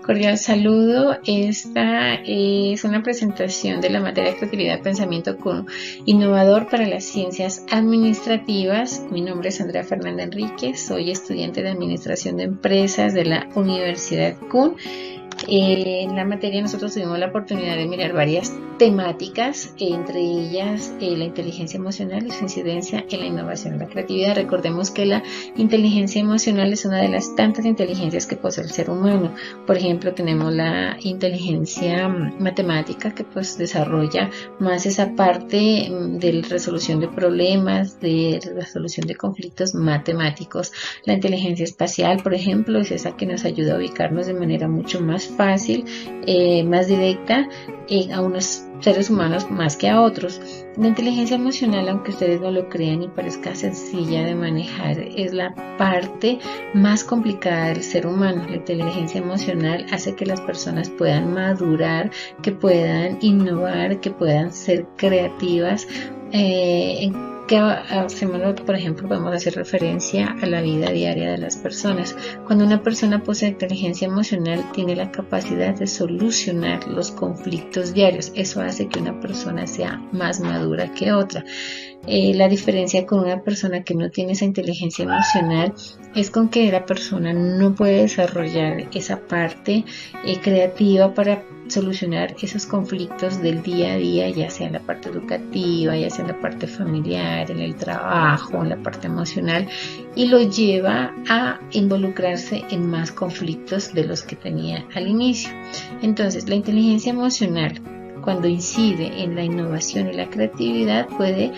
Cordial saludo. Esta es una presentación de la materia de creatividad, pensamiento innovador para las ciencias administrativas. Mi nombre es Andrea Fernanda Enríquez, soy estudiante de Administración de Empresas de la Universidad CUN. En la materia nosotros tuvimos la oportunidad de mirar varias temáticas, entre ellas la inteligencia emocional y su incidencia en la innovación y la creatividad. Recordemos que la inteligencia emocional es una de las tantas inteligencias que posee el ser humano. Por ejemplo, tenemos la inteligencia matemática, que pues desarrolla más esa parte de resolución de problemas, de resolución de conflictos matemáticos. La inteligencia espacial, por ejemplo, es esa que nos ayuda a ubicarnos de manera mucho más fácil, más directa a unos seres humanos más que a otros. La inteligencia emocional, aunque ustedes no lo crean y parezca sencilla de manejar, es la parte más complicada del ser humano. La inteligencia emocional hace que las personas puedan madurar, que puedan innovar, que puedan ser creativas, que hacemos, por ejemplo, podemos hacer referencia a la vida diaria de las personas. Cuando una persona posee inteligencia emocional, tiene la capacidad de solucionar los conflictos diarios. Eso hace que una persona sea más madura que otra. La diferencia con una persona que no tiene esa inteligencia emocional es con que la persona no puede desarrollar esa parte creativa para solucionar esos conflictos del día a día, ya sea en la parte educativa, ya sea en la parte familiar, en el trabajo, en la parte emocional, y lo lleva a involucrarse en más conflictos de los que tenía al inicio. Entonces, la inteligencia emocional, cuando incide en la innovación y la creatividad, puede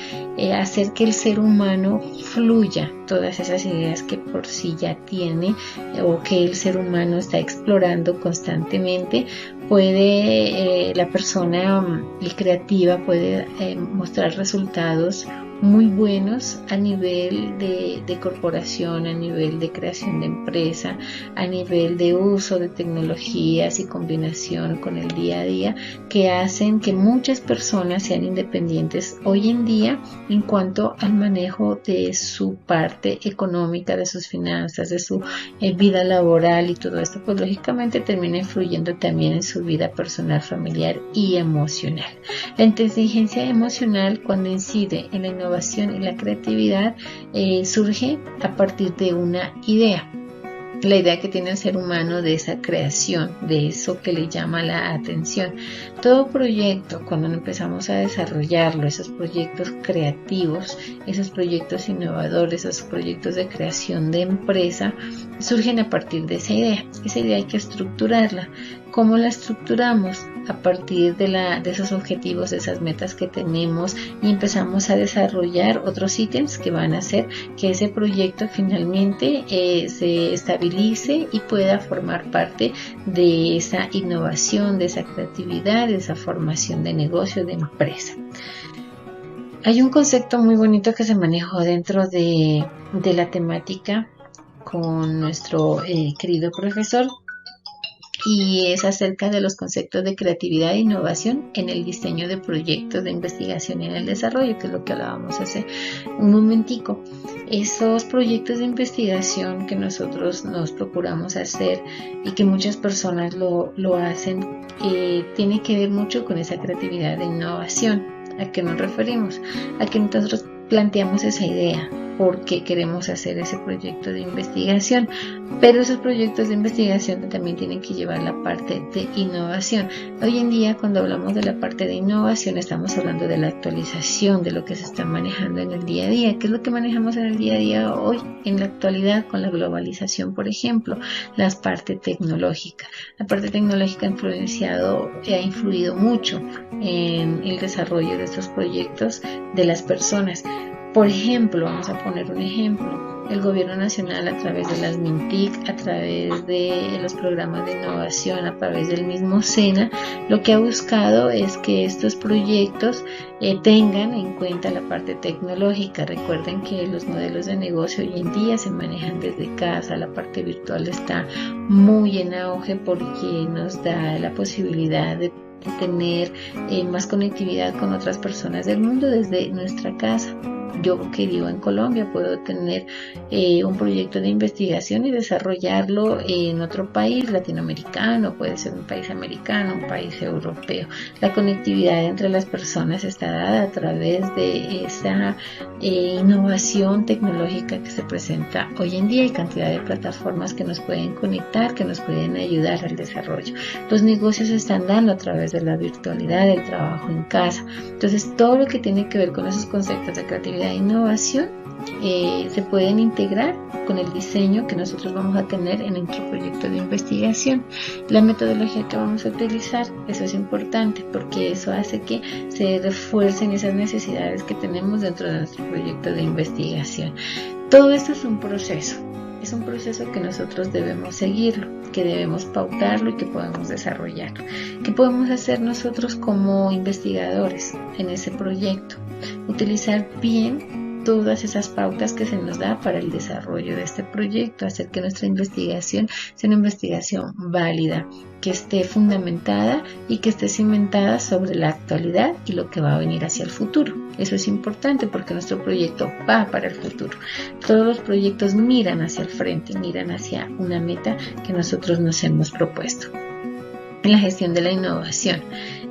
hacer que el ser humano fluya todas esas ideas que por sí ya tiene o que el ser humano está explorando constantemente. Puede la persona creativa puede mostrar resultados muy buenos a nivel de corporación, a nivel de creación de empresa, a nivel de uso de tecnologías y combinación con el día a día, que hacen que muchas personas sean independientes hoy en día en cuanto al manejo de su parte económica, de sus finanzas, de su vida laboral, y todo esto pues lógicamente termina influyendo también en su vida personal, familiar y emocional. La inteligencia emocional, cuando incide en la innovación y la creatividad, surge a partir de una idea. La idea que tiene el ser humano de esa creación, de eso que le llama la atención. Todo proyecto, cuando empezamos a desarrollarlo, esos proyectos creativos, esos proyectos innovadores, esos proyectos de creación de empresa, surgen a partir de esa idea. Esa idea hay que estructurarla. ¿Cómo la estructuramos? A partir de esos objetivos, de esas metas que tenemos, y empezamos a desarrollar otros ítems que van a hacer que ese proyecto finalmente se estabilice y pueda formar parte de esa innovación, de esa creatividad, de esa formación de negocio, de empresa. Hay un concepto muy bonito que se manejó dentro de la temática con nuestro querido profesor, y es acerca de los conceptos de creatividad e innovación en el diseño de proyectos de investigación y en el desarrollo, que es lo que hablábamos hace un momentico. Esos proyectos de investigación que nosotros nos procuramos hacer y que muchas personas lo hacen, tiene que ver mucho con esa creatividad de innovación. ¿A qué nos referimos? A que nosotros planteamos esa idea porque queremos hacer ese proyecto de investigación, pero esos proyectos de investigación también tienen que llevar la parte de innovación. Hoy en día, cuando hablamos de la parte de innovación, estamos hablando de la actualización de lo que se está manejando en el día a día. ¿Qué es lo que manejamos en el día a día hoy, en la actualidad, con la globalización, por ejemplo? La parte tecnológica. La parte tecnológica ha influido mucho en el desarrollo de estos proyectos de las personas. Por ejemplo, vamos a poner un ejemplo, el gobierno nacional, a través de las MINTIC, a través de los programas de innovación, a través del mismo SENA, lo que ha buscado es que estos proyectos tengan en cuenta la parte tecnológica. Recuerden que los modelos de negocio hoy en día se manejan desde casa, la parte virtual está muy en auge porque nos da la posibilidad de tener más conectividad con otras personas del mundo desde nuestra casa. yo que vivo en Colombia puedo tener un proyecto de investigación y desarrollarlo en otro país latinoamericano, puede ser un país americano, un país europeo. La conectividad entre las personas está dada a través de esa innovación tecnológica que se presenta hoy en día. Hay cantidad de plataformas que nos pueden conectar, que nos pueden ayudar al desarrollo. Los negocios se están dando a través de la virtualidad, del trabajo en casa. Entonces, todo lo que tiene que ver con esos conceptos de creatividad e innovación se pueden integrar con el diseño que nosotros vamos a tener en nuestro proyecto de investigación. La metodología que vamos a utilizar, eso es importante porque eso hace que se refuercen esas necesidades que tenemos dentro de nuestro proyecto de investigación. Todo esto es un proceso que nosotros debemos seguirlo, que debemos pautarlo y que podemos desarrollarlo. ¿Qué podemos hacer nosotros como investigadores en ese proyecto? Utilizar bien todas esas pautas que se nos da para el desarrollo de este proyecto, hacer que nuestra investigación sea una investigación válida, que esté fundamentada y que esté cimentada sobre la actualidad y lo que va a venir hacia el futuro. Eso es importante porque nuestro proyecto va para el futuro. Todos los proyectos miran hacia el frente, miran hacia una meta que nosotros nos hemos propuesto. La gestión de la innovación.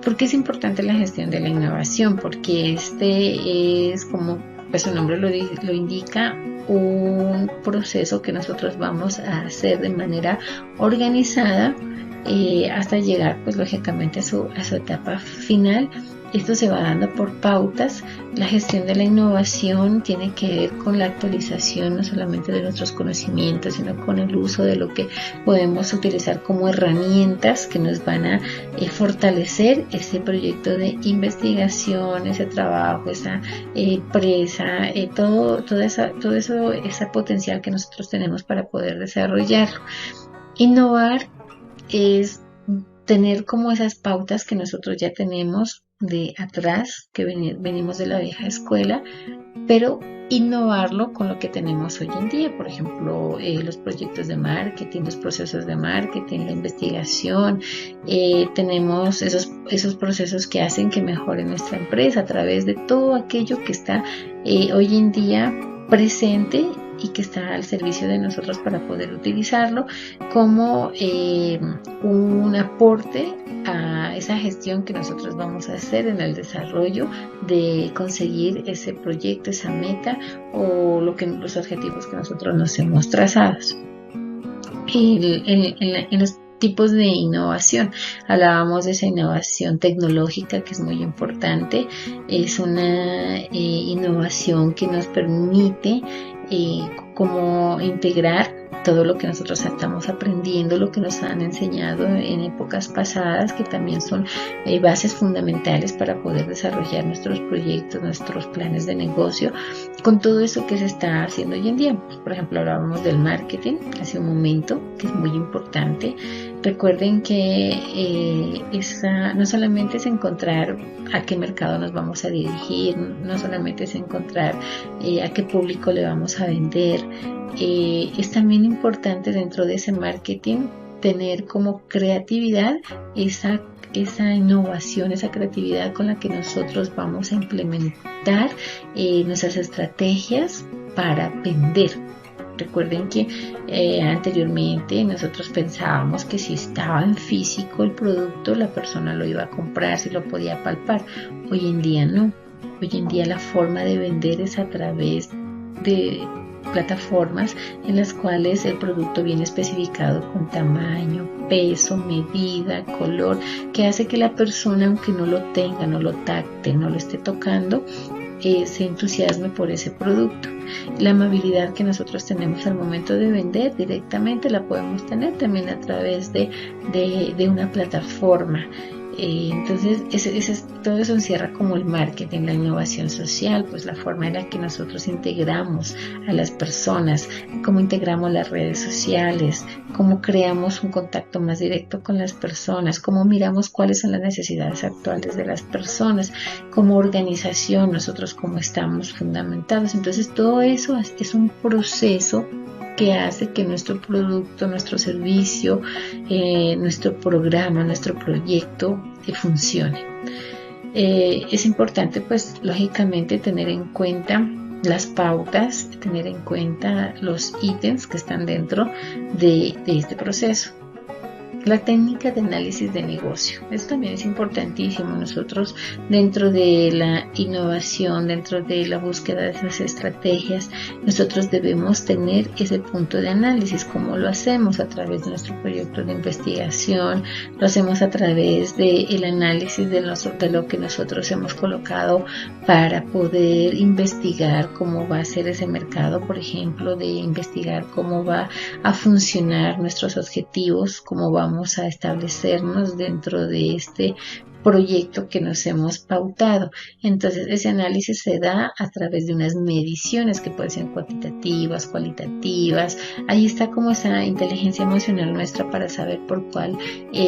¿Por qué es importante la gestión de la innovación? Porque este es, como pues su nombre lo indica, un proceso que nosotros vamos a hacer de manera organizada hasta llegar pues lógicamente a su etapa final. Esto se va dando por pautas. La gestión de la innovación tiene que ver con la actualización no solamente de nuestros conocimientos, sino con el uso de lo que podemos utilizar como herramientas que nos van a fortalecer ese proyecto de investigación, ese trabajo, esa empresa, todo eso, ese potencial que nosotros tenemos para poder desarrollarlo. Innovar es tener como esas pautas que nosotros ya tenemos de atrás, que venimos de la vieja escuela, pero innovarlo con lo que tenemos hoy en día. Por ejemplo, los proyectos de marketing, los procesos de marketing, la investigación. Tenemos esos procesos que hacen que mejore nuestra empresa a través de todo aquello que está hoy en día presente y que está al servicio de nosotros para poder utilizarlo como un aporte a esa gestión que nosotros vamos a hacer en el desarrollo de conseguir ese proyecto, esa meta o los objetivos que nosotros nos hemos trazados. En los tipos de innovación, hablábamos de esa innovación tecnológica que es muy importante. Es una innovación que nos permite como integrar todo lo que nosotros estamos aprendiendo, lo que nos han enseñado en épocas pasadas, que también son bases fundamentales para poder desarrollar nuestros proyectos, nuestros planes de negocio, con todo eso que se está haciendo hoy en día. Por ejemplo, hablábamos del marketing hace un momento, que es muy importante. Recuerden que no solamente es encontrar a qué mercado nos vamos a dirigir, no solamente es encontrar a qué público le vamos a vender, es también importante dentro de ese marketing tener como creatividad esa innovación, esa creatividad con la que nosotros vamos a implementar nuestras estrategias para vender. Recuerden que anteriormente nosotros pensábamos que si estaba en físico el producto, la persona lo iba a comprar, si lo podía palpar. Hoy en día no. Hoy en día la forma de vender es a través de plataformas en las cuales el producto viene especificado con tamaño, peso, medida, color, que hace que la persona, aunque no lo tenga, no lo tacte, no lo esté tocando, se entusiasme por ese producto. La amabilidad que nosotros tenemos al momento de vender directamente la podemos tener también a través de una plataforma. Entonces todo eso encierra como el marketing, la innovación social, pues la forma en la que nosotros integramos a las personas, cómo integramos las redes sociales, cómo creamos un contacto más directo con las personas, cómo miramos cuáles son las necesidades actuales de las personas, como organización, nosotros cómo estamos fundamentados. Entonces todo eso es un proceso que hace que nuestro producto, nuestro servicio, nuestro programa, nuestro proyecto funcione. Es importante, pues, lógicamente tener en cuenta las pautas, tener en cuenta los ítems que están dentro de este proceso. La técnica de análisis de negocio. Esto también es importantísimo. Nosotros, dentro de la innovación, dentro de la búsqueda de esas estrategias, nosotros debemos tener ese punto de análisis. ¿Cómo lo hacemos? A través de nuestro proyecto de investigación, lo hacemos a través del análisis de lo que nosotros hemos colocado para poder investigar cómo va a ser ese mercado, por ejemplo, de investigar cómo va a funcionar nuestros objetivos, cómo vamos a establecernos dentro de este proyecto que nos hemos pautado. Entonces ese análisis se da a través de unas mediciones que pueden ser cuantitativas, cualitativas. Ahí está como esa inteligencia emocional nuestra para saber por cuál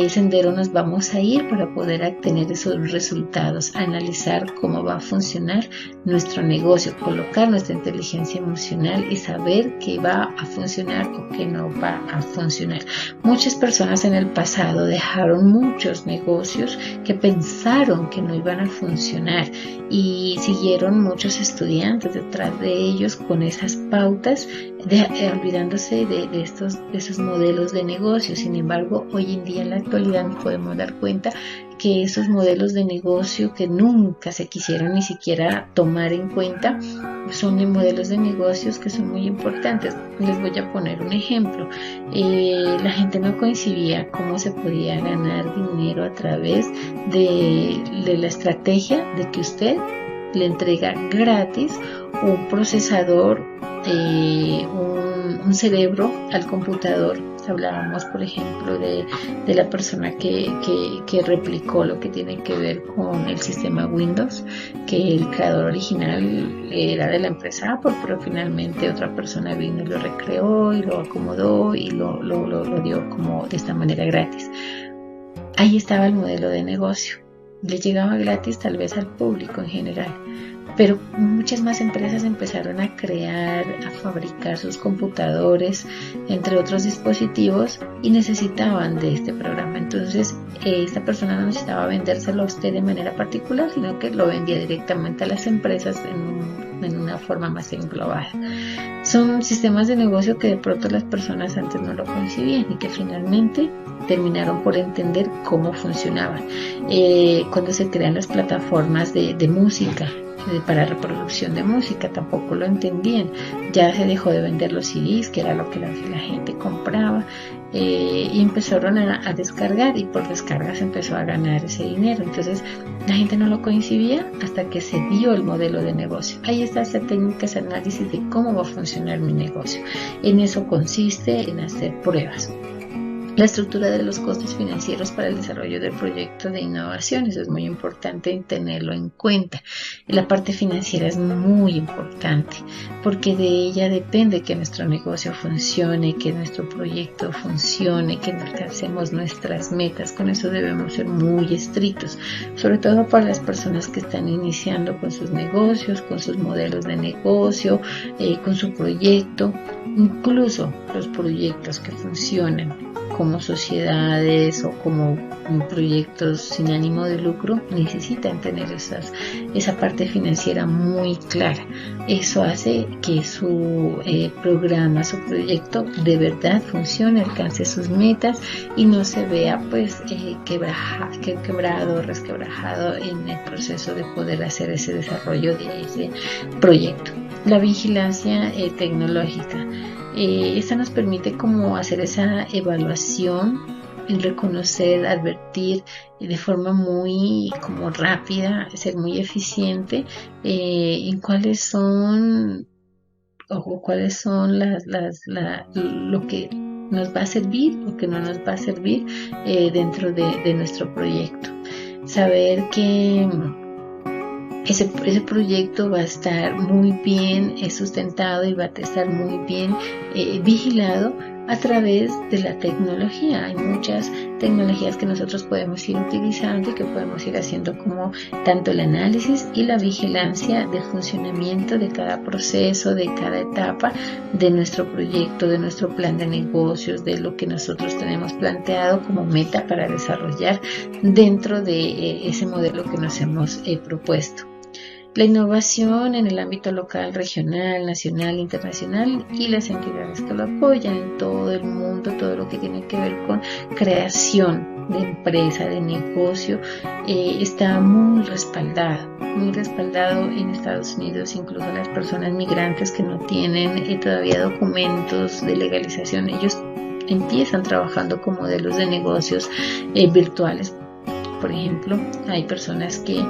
sendero nos vamos a ir para poder obtener esos resultados, analizar cómo va a funcionar nuestro negocio, colocar nuestra inteligencia emocional y saber qué va a funcionar o qué no va a funcionar. Muchas personas en el pasado dejaron muchos negocios que pensaron que no iban a funcionar y siguieron muchos estudiantes detrás de ellos con esas pautas, olvidándose de esos modelos de negocio. Sin embargo, hoy en día en la actualidad nos podemos dar cuenta que esos modelos de negocio que nunca se quisieron ni siquiera tomar en cuenta son modelos de negocios que son muy importantes. Les voy a poner un ejemplo. La gente no concebía cómo se podía ganar dinero a través de la estrategia de que usted le entrega gratis un procesador, un cerebro al computador. Hablábamos, por ejemplo, de la persona que replicó lo que tiene que ver con el sistema Windows, que el creador original era de la empresa Apple, pero finalmente otra persona vino y lo recreó y lo acomodó y lo dio como de esta manera gratis. Ahí estaba el modelo de negocio. Le llegaba gratis tal vez al público en general. Pero muchas más empresas empezaron a crear, a fabricar sus computadores, entre otros dispositivos, y necesitaban de este programa. Entonces, esta persona no necesitaba vendérselo a usted de manera particular, sino que lo vendía directamente a las empresas en una forma más englobada. Son sistemas de negocio que de pronto las personas antes no lo concibían y que finalmente terminaron por entender cómo funcionaban. Cuando se crean las plataformas de música, para reproducción de música, tampoco lo entendían. Ya se dejó de vender los CDs, que era lo que la gente compraba, y empezaron a descargar, y por descargas empezó a ganar ese dinero. Entonces la gente no lo concibía hasta que se dio el modelo de negocio. Ahí está esa técnica, ese análisis de cómo va a funcionar mi negocio. En eso consiste en hacer pruebas. La estructura de los costos financieros para el desarrollo del proyecto de innovación, eso es muy importante tenerlo en cuenta. La parte financiera es muy importante porque de ella depende que nuestro negocio funcione, que nuestro proyecto funcione, que alcancemos nuestras metas. Con eso debemos ser muy estrictos, sobre todo para las personas que están iniciando con sus negocios, con sus modelos de negocio, con su proyecto, incluso los proyectos que funcionan como sociedades o como proyectos sin ánimo de lucro necesitan tener esa parte financiera muy clara. Eso hace que su programa, su proyecto de verdad funcione, alcance sus metas y no se vea pues quebrado, resquebrajado en el proceso de poder hacer ese desarrollo de ese proyecto. La vigilancia tecnológica. Esta nos permite como hacer esa evaluación, reconocer, advertir de forma muy como rápida, ser muy eficiente en cuáles son lo que nos va a servir, lo que no nos va a servir dentro de nuestro proyecto. Saber que ese proyecto va a estar muy bien sustentado y va a estar muy bien vigilado a través de la tecnología. Hay muchas tecnologías que nosotros podemos ir utilizando y que podemos ir haciendo como tanto el análisis y la vigilancia del funcionamiento de cada proceso, de cada etapa de nuestro proyecto, de nuestro plan de negocios, de lo que nosotros tenemos planteado como meta para desarrollar dentro de ese modelo que nos hemos propuesto. La innovación en el ámbito local, regional, nacional, internacional y las entidades que lo apoyan en todo el mundo, todo lo que tiene que ver con creación de empresa, de negocio, está muy respaldado en Estados Unidos. Incluso las personas migrantes que no tienen todavía documentos de legalización, ellos empiezan trabajando con modelos de negocios virtuales. Por ejemplo, hay personas que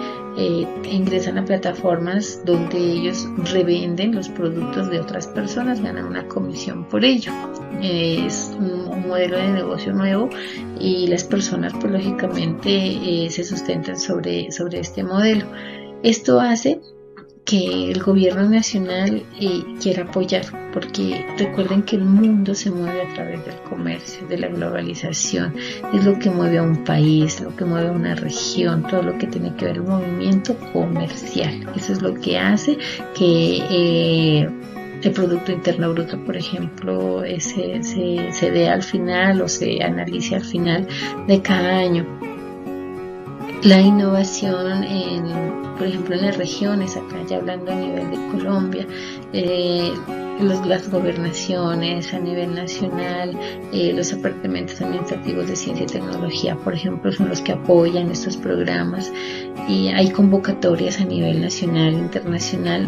ingresan a plataformas donde ellos revenden los productos de otras personas, ganan una comisión por ello. Es un modelo de negocio nuevo y las personas pues lógicamente se sustentan sobre este modelo. Esto hace que el gobierno nacional quiera apoyar, porque recuerden que el mundo se mueve a través del comercio, de la globalización, es lo que mueve a un país, lo que mueve a una región, todo lo que tiene que ver con el movimiento comercial. Eso es lo que hace que el Producto Interno Bruto, por ejemplo, se dé al final o se analice al final de cada año. La innovación, por ejemplo, en las regiones, acá ya hablando a nivel de Colombia, las gobernaciones a nivel nacional, los departamentos administrativos de ciencia y tecnología, por ejemplo, son los que apoyan estos programas, y hay convocatorias a nivel nacional e internacional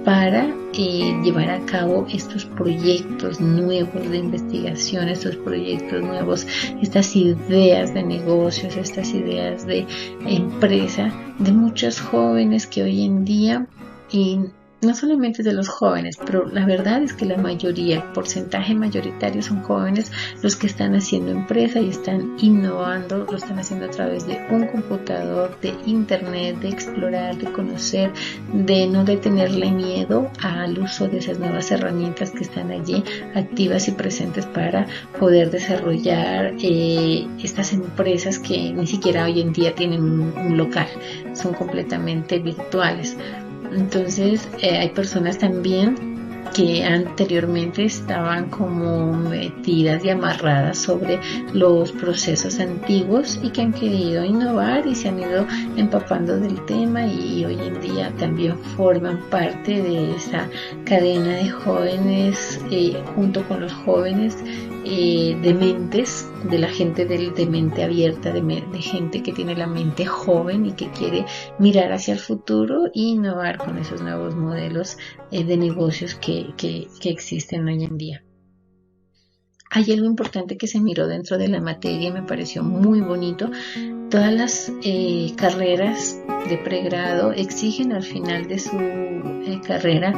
para llevar a cabo estos proyectos nuevos de investigación, estos proyectos nuevos, estas ideas de negocios, estas ideas de empresa de muchos jóvenes que hoy en día, y no solamente de los jóvenes, pero la verdad es que la mayoría, el porcentaje mayoritario son jóvenes los que están haciendo empresa y están innovando, lo están haciendo a través de un computador, de internet, de explorar, de conocer, de no de tenerle miedo al uso de esas nuevas herramientas que están allí activas y presentes para poder desarrollar estas empresas que ni siquiera hoy en día tienen un local, son completamente virtuales. Entonces hay personas también que anteriormente estaban como metidas y amarradas sobre los procesos antiguos y que han querido innovar y se han ido empapando del tema, y hoy en día también forman parte de esa cadena de jóvenes junto con los jóvenes de mentes, de la gente de mente abierta, de gente que tiene la mente joven y que quiere mirar hacia el futuro e innovar con esos nuevos modelos de negocios que existen hoy en día. Hay algo importante que se miró dentro de la materia y me pareció muy bonito. Todas las carreras de pregrado exigen al final de su carrera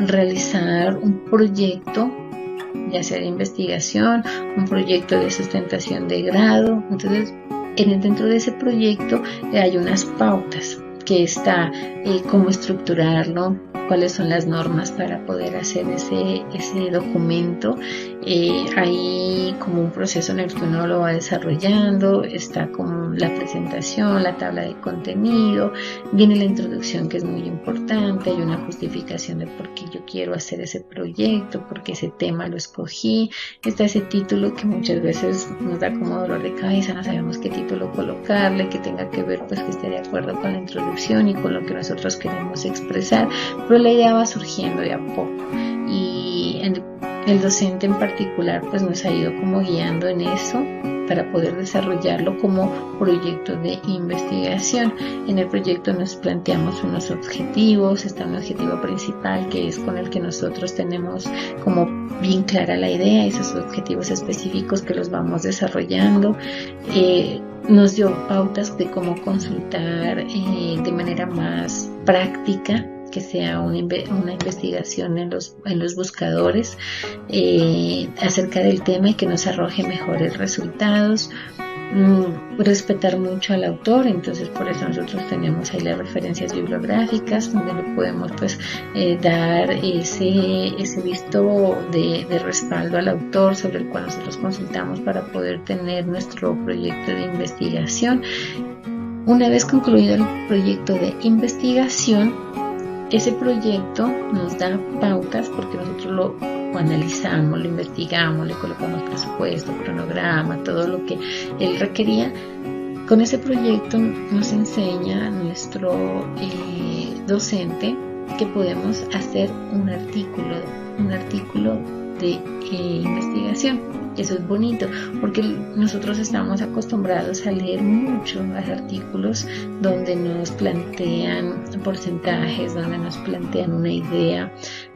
realizar un proyecto, ya sea de investigación, un proyecto de sustentación de grado. Entonces, dentro de ese proyecto hay unas pautas que está cómo estructurarlo, cuáles son las normas para poder hacer ese documento. Hay como un proceso en el que uno lo va desarrollando, está como la presentación, la tabla de contenido, viene la introducción, que es muy importante, hay una justificación de por qué yo quiero hacer ese proyecto, por qué ese tema lo escogí, está ese título que muchas veces nos da como dolor de cabeza, no sabemos qué título colocarle, que tenga que ver, pues que esté de acuerdo con la introducción y con lo que nosotros queremos expresar, pero la idea va surgiendo de a poco, y el docente en particular pues nos ha ido como guiando en eso para poder desarrollarlo como proyecto de investigación. En el proyecto nos planteamos unos objetivos, está un objetivo principal que es con el que nosotros tenemos como bien clara la idea, esos objetivos específicos que los vamos desarrollando. Nos dio pautas de cómo consultar de manera más práctica, que sea una investigación en los buscadores acerca del tema y que nos arroje mejores resultados. Respetar mucho al autor, entonces por eso nosotros tenemos ahí las referencias bibliográficas donde le podemos pues dar ese visto de respaldo al autor sobre el cual nosotros consultamos para poder tener nuestro proyecto de investigación. Una vez concluido el proyecto de investigación, ese proyecto nos da pautas porque nosotros lo analizamos, lo investigamos, le colocamos presupuesto, cronograma, todo lo que él requería. Con ese proyecto nos enseña nuestro docente que podemos hacer un artículo de investigación. Eso es bonito porque nosotros estamos acostumbrados a leer mucho los artículos donde nos plantean porcentajes, donde nos plantean una idea,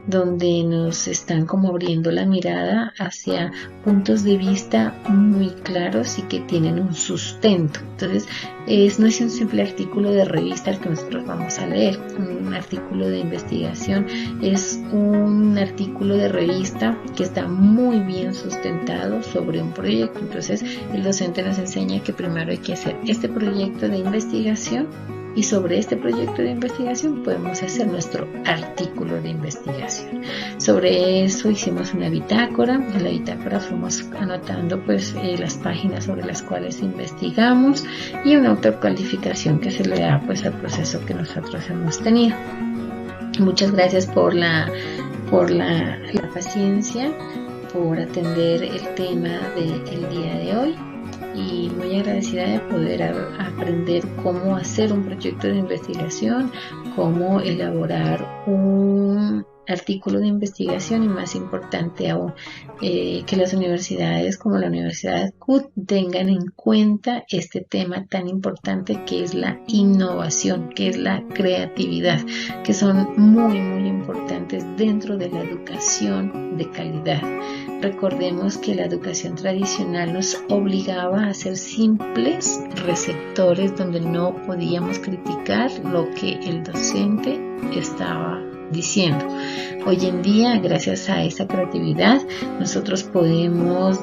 donde nos están como abriendo la mirada hacia puntos de vista muy claros y que tienen un sustento. Entonces, no es un simple artículo de revista el que nosotros vamos a leer. Un artículo de investigación es un artículo de revista que está muy bien sustentado sobre un proyecto. Entonces, el docente nos enseña que primero hay que hacer este proyecto de investigación y sobre este proyecto de investigación podemos hacer nuestro artículo de investigación. Sobre eso hicimos una bitácora. En la bitácora fuimos anotando las páginas sobre las cuales investigamos y una autocalificación que se le da al proceso que nosotros hemos tenido. Muchas gracias por la paciencia, por atender el tema del día de hoy. Y muy agradecida de poder aprender cómo hacer un proyecto de investigación, cómo elaborar un artículo de investigación y, más importante aún, que las universidades como la Universidad CUT tengan en cuenta este tema tan importante que es la innovación, que es la creatividad, que son muy importantes dentro de la educación de calidad. Recordemos que la educación tradicional nos obligaba a ser simples receptores donde no podíamos criticar lo que el docente estaba diciendo. Hoy en día, gracias a esa creatividad, nosotros podemos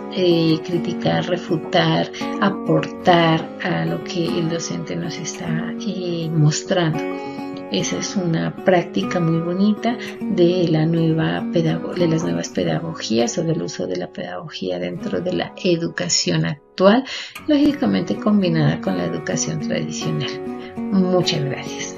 criticar, refutar, aportar a lo que el docente nos está mostrando. Esa es una práctica muy bonita de las nuevas pedagogías o del uso de la pedagogía dentro de la educación actual, lógicamente combinada con la educación tradicional. Muchas gracias.